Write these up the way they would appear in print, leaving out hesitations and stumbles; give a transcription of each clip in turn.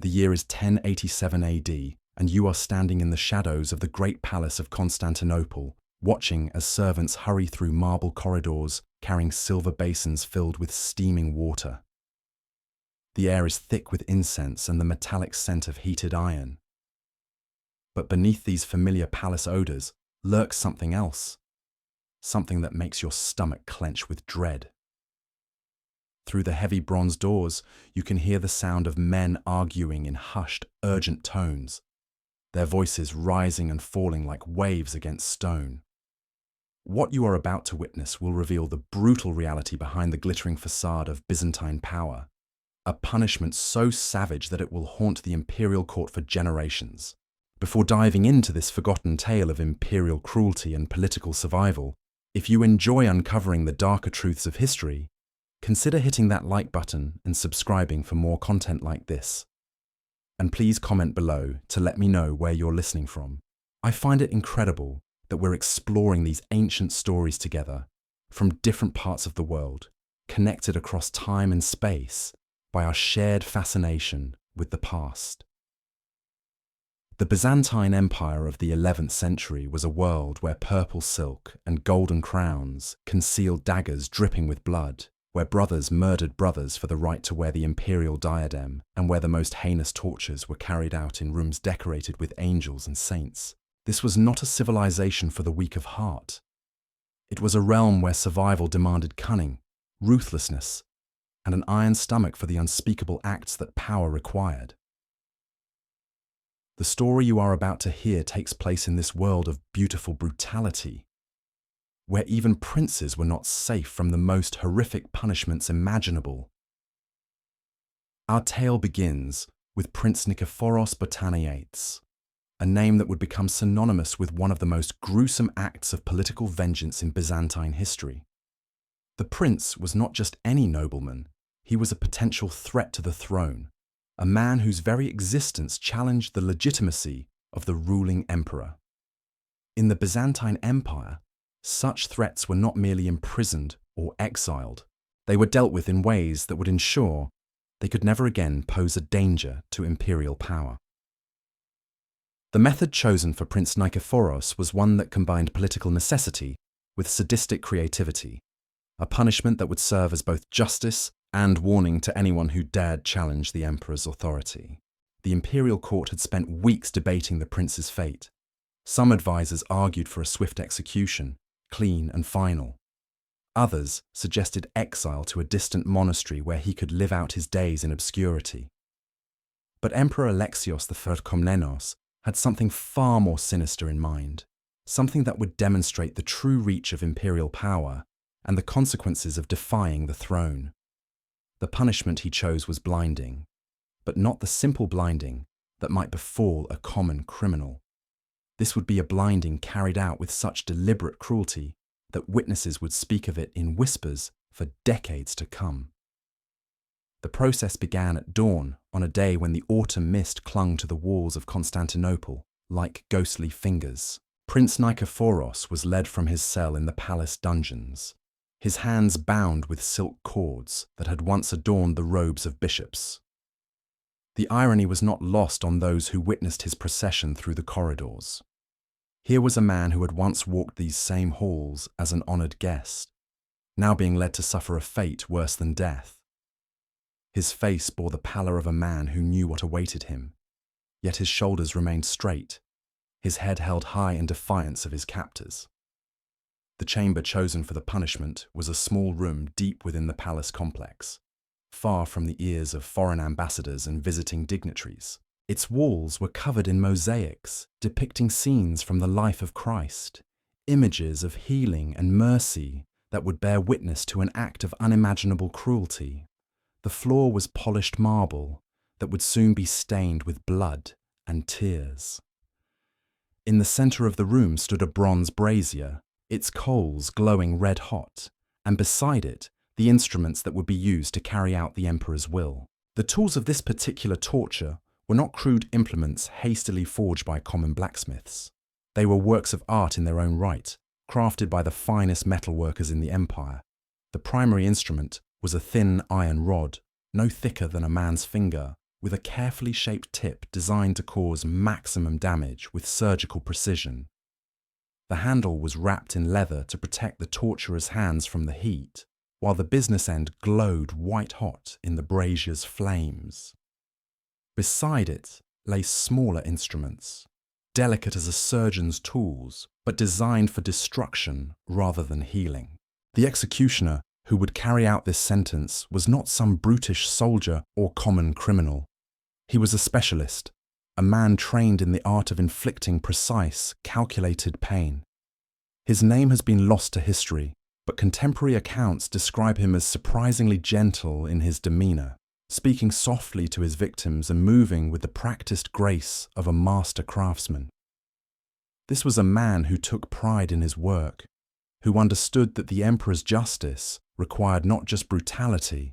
The year is 1087 AD, and you are standing in the shadows of the great palace of Constantinople, watching as servants hurry through marble corridors, carrying silver basins filled with steaming water. The air is thick with incense and the metallic scent of heated iron. But beneath these familiar palace odors lurks something else, something that makes your stomach clench with dread. Through the heavy bronze doors, you can hear the sound of men arguing in hushed, urgent tones, their voices rising and falling like waves against stone. What you are about to witness will reveal the brutal reality behind the glittering facade of Byzantine power, a punishment so savage that it will haunt the imperial court for generations. Before diving into this forgotten tale of imperial cruelty and political survival, if you enjoy uncovering the darker truths of history, consider hitting that like button and subscribing for more content like this. And please comment below to let me know where you're listening from. I find it incredible that we're exploring these ancient stories together from different parts of the world, connected across time and space by our shared fascination with the past. The Byzantine Empire of the 11th century was a world where purple silk and golden crowns concealed daggers dripping with blood, where brothers murdered brothers for the right to wear the imperial diadem, and where the most heinous tortures were carried out in rooms decorated with angels and saints. This was not a civilization for the weak of heart. It was a realm where survival demanded cunning, ruthlessness, and an iron stomach for the unspeakable acts that power required. The story you are about to hear takes place in this world of beautiful brutality, where even princes were not safe from the most horrific punishments imaginable. Our tale begins with Prince Nikephoros Botaniates, a name that would become synonymous with one of the most gruesome acts of political vengeance in Byzantine history. The prince was not just any nobleman, he was a potential threat to the throne, a man whose very existence challenged the legitimacy of the ruling emperor. In the Byzantine Empire, such threats were not merely imprisoned or exiled. They were dealt with in ways that would ensure they could never again pose a danger to imperial power. The method chosen for Prince Nikephoros was one that combined political necessity with sadistic creativity, a punishment that would serve as both justice and warning to anyone who dared challenge the emperor's authority. The imperial court had spent weeks debating the prince's fate. Some advisors argued for a swift execution, clean and final. Others suggested exile to a distant monastery where he could live out his days in obscurity. But Emperor Alexios I Komnenos had something far more sinister in mind, something that would demonstrate the true reach of imperial power and the consequences of defying the throne. The punishment he chose was blinding, but not the simple blinding that might befall a common criminal. This would be a blinding carried out with such deliberate cruelty that witnesses would speak of it in whispers for decades to come. The process began at dawn on a day when the autumn mist clung to the walls of Constantinople like ghostly fingers. Prince Nikephoros was led from his cell in the palace dungeons, his hands bound with silk cords that had once adorned the robes of bishops. The irony was not lost on those who witnessed his procession through the corridors. Here was a man who had once walked these same halls as an honored guest, now being led to suffer a fate worse than death. His face bore the pallor of a man who knew what awaited him, yet his shoulders remained straight, his head held high in defiance of his captors. The chamber chosen for the punishment was a small room deep within the palace complex, far from the ears of foreign ambassadors and visiting dignitaries. Its walls were covered in mosaics depicting scenes from the life of Christ, images of healing and mercy that would bear witness to an act of unimaginable cruelty. The floor was polished marble that would soon be stained with blood and tears. In the center of the room stood a bronze brazier, its coals glowing red hot, and beside it, the instruments that would be used to carry out the emperor's will. The tools of this particular torture were not crude implements hastily forged by common blacksmiths. They were works of art in their own right, crafted by the finest metalworkers in the empire. The primary instrument was a thin iron rod, no thicker than a man's finger, with a carefully shaped tip designed to cause maximum damage with surgical precision. The handle was wrapped in leather to protect the torturer's hands from the heat, while the business end glowed white-hot in the brazier's flames. Beside it lay smaller instruments, delicate as a surgeon's tools, but designed for destruction rather than healing. The executioner who would carry out this sentence was not some brutish soldier or common criminal. He was a specialist, a man trained in the art of inflicting precise, calculated pain. His name has been lost to history, but contemporary accounts describe him as surprisingly gentle in his demeanor, speaking softly to his victims and moving with the practiced grace of a master craftsman. This was a man who took pride in his work, who understood that the emperor's justice required not just brutality,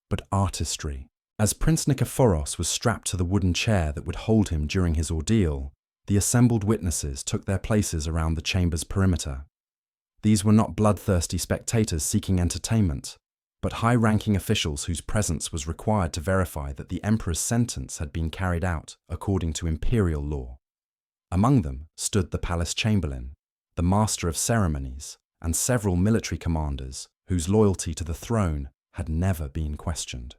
but artistry. As Prince Nikephoros was strapped to the wooden chair that would hold him during his ordeal, the assembled witnesses took their places around the chamber's perimeter. These were not bloodthirsty spectators seeking entertainment, but high-ranking officials whose presence was required to verify that the emperor's sentence had been carried out according to imperial law. Among them stood the palace chamberlain, the master of ceremonies, and several military commanders whose loyalty to the throne had never been questioned.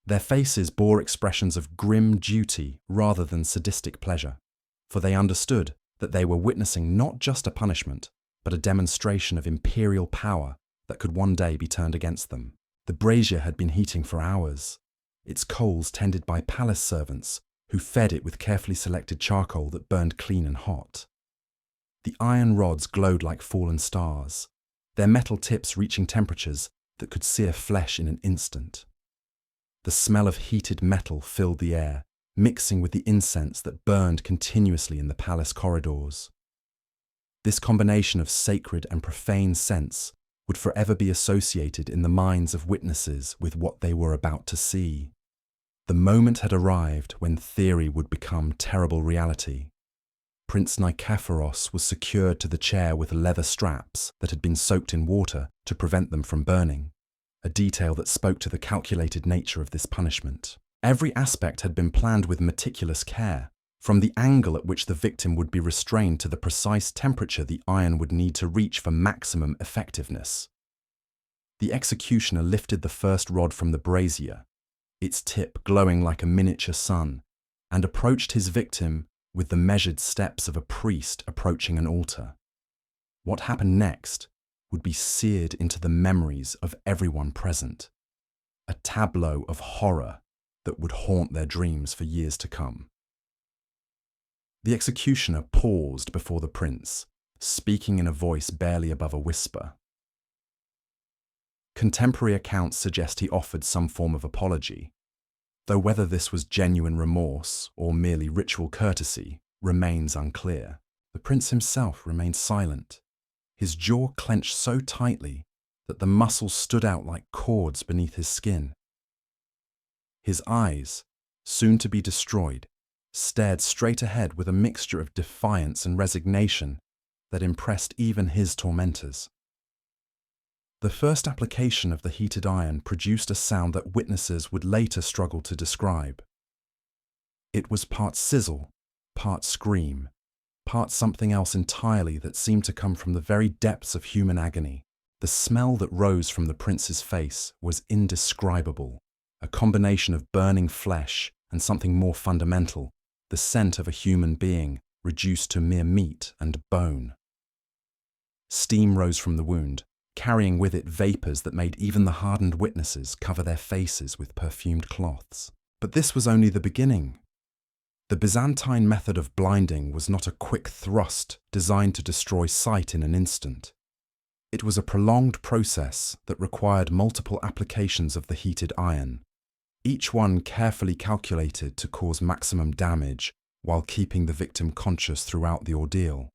Their faces bore expressions of grim duty rather than sadistic pleasure, for they understood that they were witnessing not just a punishment, but a demonstration of imperial power that could one day be turned against them. The brazier had been heating for hours, its coals tended by palace servants who fed it with carefully selected charcoal that burned clean and hot. The iron rods glowed like fallen stars, their metal tips reaching temperatures that could sear flesh in an instant. The smell of heated metal filled the air, mixing with the incense that burned continuously in the palace corridors. This combination of sacred and profane scents would forever be associated in the minds of witnesses with what they were about to see. The moment had arrived when theory would become terrible reality. Prince Nikephoros was secured to the chair with leather straps that had been soaked in water to prevent them from burning, a detail that spoke to the calculated nature of this punishment. Every aspect had been planned with meticulous care, from the angle at which the victim would be restrained to the precise temperature the iron would need to reach for maximum effectiveness. The executioner lifted the first rod from the brazier, its tip glowing like a miniature sun, and approached his victim with the measured steps of a priest approaching an altar. What happened next would be seared into the memories of everyone present, a tableau of horror that would haunt their dreams for years to come. The executioner paused before the prince, speaking in a voice barely above a whisper. Contemporary accounts suggest he offered some form of apology, though whether this was genuine remorse or merely ritual courtesy remains unclear. The prince himself remained silent, his jaw clenched so tightly that the muscles stood out like cords beneath his skin. His eyes, soon to be destroyed, stared straight ahead with a mixture of defiance and resignation that impressed even his tormentors. The first application of the heated iron produced a sound that witnesses would later struggle to describe. It was part sizzle, part scream, part something else entirely that seemed to come from the very depths of human agony. The smell that rose from the prince's face was indescribable, a combination of burning flesh and something more fundamental, the scent of a human being reduced to mere meat and bone. Steam rose from the wound, carrying with it vapors that made even the hardened witnesses cover their faces with perfumed cloths. But this was only the beginning. The Byzantine method of blinding was not a quick thrust designed to destroy sight in an instant. It was a prolonged process that required multiple applications of the heated iron, each one carefully calculated to cause maximum damage while keeping the victim conscious throughout the ordeal.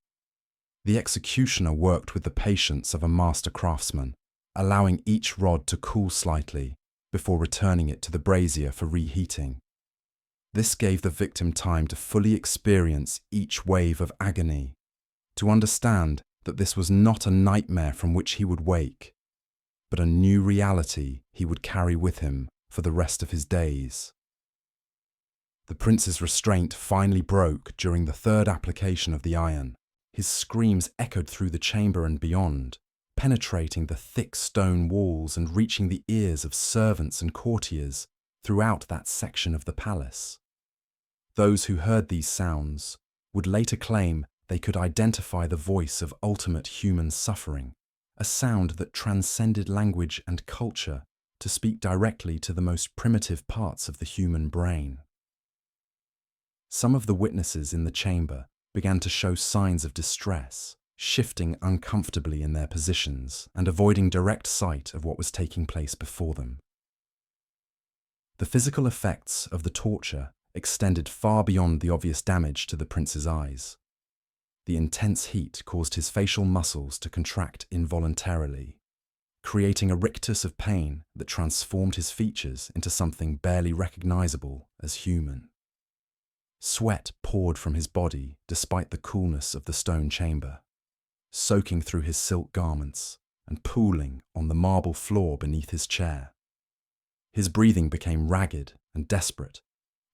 The executioner worked with the patience of a master craftsman, allowing each rod to cool slightly before returning it to the brazier for reheating. This gave the victim time to fully experience each wave of agony, to understand that this was not a nightmare from which he would wake, but a new reality he would carry with him for the rest of his days. The prince's restraint finally broke during the third application of the iron. His screams echoed through the chamber and beyond, penetrating the thick stone walls and reaching the ears of servants and courtiers throughout that section of the palace. Those who heard these sounds would later claim they could identify the voice of ultimate human suffering, a sound that transcended language and culture to speak directly to the most primitive parts of the human brain. Some of the witnesses in the chamber began to show signs of distress, shifting uncomfortably in their positions and avoiding direct sight of what was taking place before them. The physical effects of the torture extended far beyond the obvious damage to the prince's eyes. The intense heat caused his facial muscles to contract involuntarily, creating a rictus of pain that transformed his features into something barely recognizable as human. Sweat poured from his body despite the coolness of the stone chamber, soaking through his silk garments and pooling on the marble floor beneath his chair. His breathing became ragged and desperate,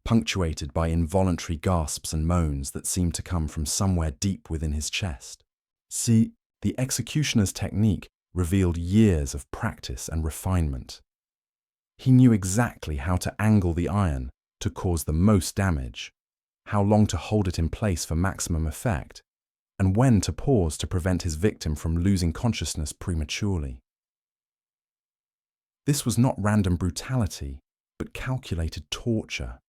punctuated by involuntary gasps and moans that seemed to come from somewhere deep within his chest. See, the executioner's technique revealed years of practice and refinement. He knew exactly how to angle the iron to cause the most damage, how long to hold it in place for maximum effect, and when to pause to prevent his victim from losing consciousness prematurely. This was not random brutality, but calculated torture,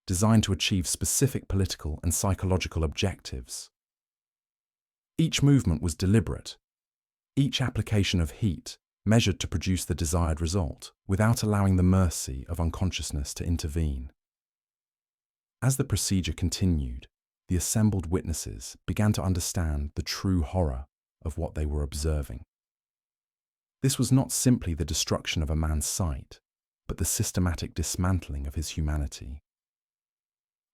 designed to achieve specific political and psychological objectives. Each movement was deliberate, each application of heat measured to produce the desired result, without allowing the mercy of unconsciousness to intervene. As the procedure continued, the assembled witnesses began to understand the true horror of what they were observing. This was not simply the destruction of a man's sight, but the systematic dismantling of his humanity.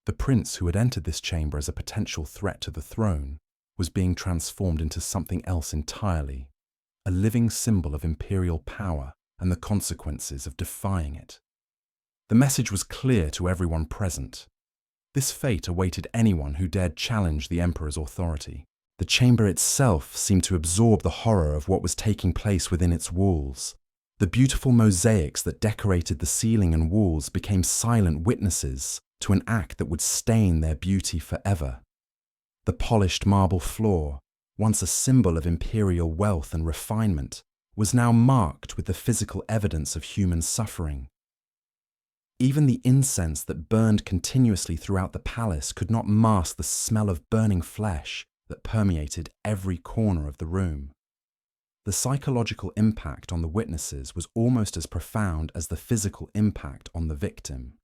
The prince who had entered this chamber as a potential threat to the throne was being transformed into something else entirely, a living symbol of imperial power and the consequences of defying it. The message was clear to everyone present. This fate awaited anyone who dared challenge the emperor's authority. The chamber itself seemed to absorb the horror of what was taking place within its walls. The beautiful mosaics that decorated the ceiling and walls became silent witnesses to an act that would stain their beauty forever. The polished marble floor, once a symbol of imperial wealth and refinement, was now marked with the physical evidence of human suffering. Even the incense that burned continuously throughout the palace could not mask the smell of burning flesh that permeated every corner of the room. The psychological impact on the witnesses was almost as profound as the physical impact on the victim.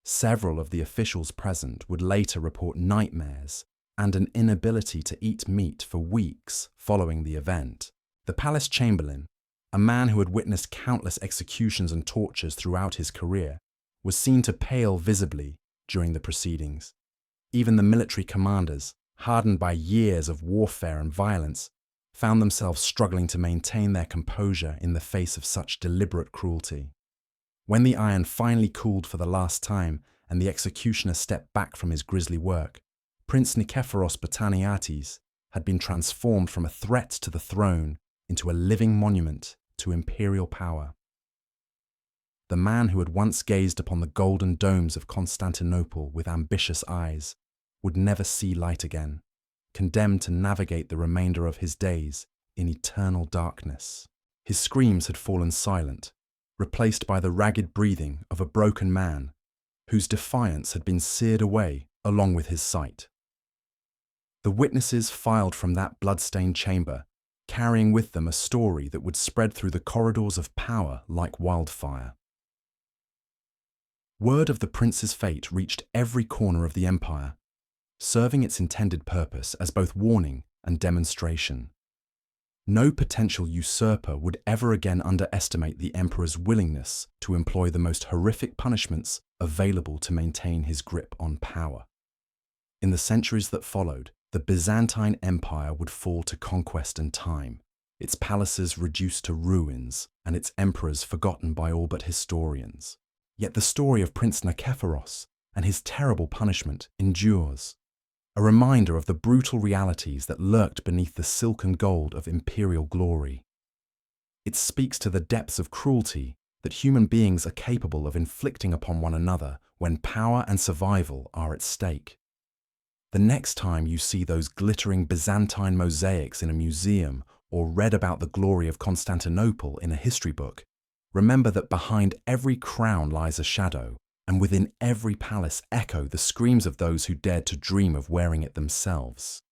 Several of the officials present would later report nightmares and an inability to eat meat for weeks following the event. The palace chamberlain, a man who had witnessed countless executions and tortures throughout his career, was seen to pale visibly during the proceedings. Even the military commanders, hardened by years of warfare and violence, found themselves struggling to maintain their composure in the face of such deliberate cruelty. When the iron finally cooled for the last time and the executioner stepped back from his grisly work, Prince Nikephoros Botaniates had been transformed from a threat to the throne into a living monument to imperial power. The man who had once gazed upon the golden domes of Constantinople with ambitious eyes would never see light again, condemned to navigate the remainder of his days in eternal darkness. His screams had fallen silent, replaced by the ragged breathing of a broken man whose defiance had been seared away along with his sight. The witnesses filed from that blood-stained chamber, carrying with them a story that would spread through the corridors of power like wildfire. Word of the prince's fate reached every corner of the empire, serving its intended purpose as both warning and demonstration. No potential usurper would ever again underestimate the emperor's willingness to employ the most horrific punishments available to maintain his grip on power. In the centuries that followed, the Byzantine Empire would fall to conquest and time, its palaces reduced to ruins, and its emperors forgotten by all but historians. Yet the story of Prince Nikephoros and his terrible punishment endures, a reminder of the brutal realities that lurked beneath the silken gold of imperial glory. It speaks to the depths of cruelty that human beings are capable of inflicting upon one another when power and survival are at stake. The next time you see those glittering Byzantine mosaics in a museum or read about the glory of Constantinople in a history book, remember that behind every crown lies a shadow, and within every palace echo the screams of those who dared to dream of wearing it themselves.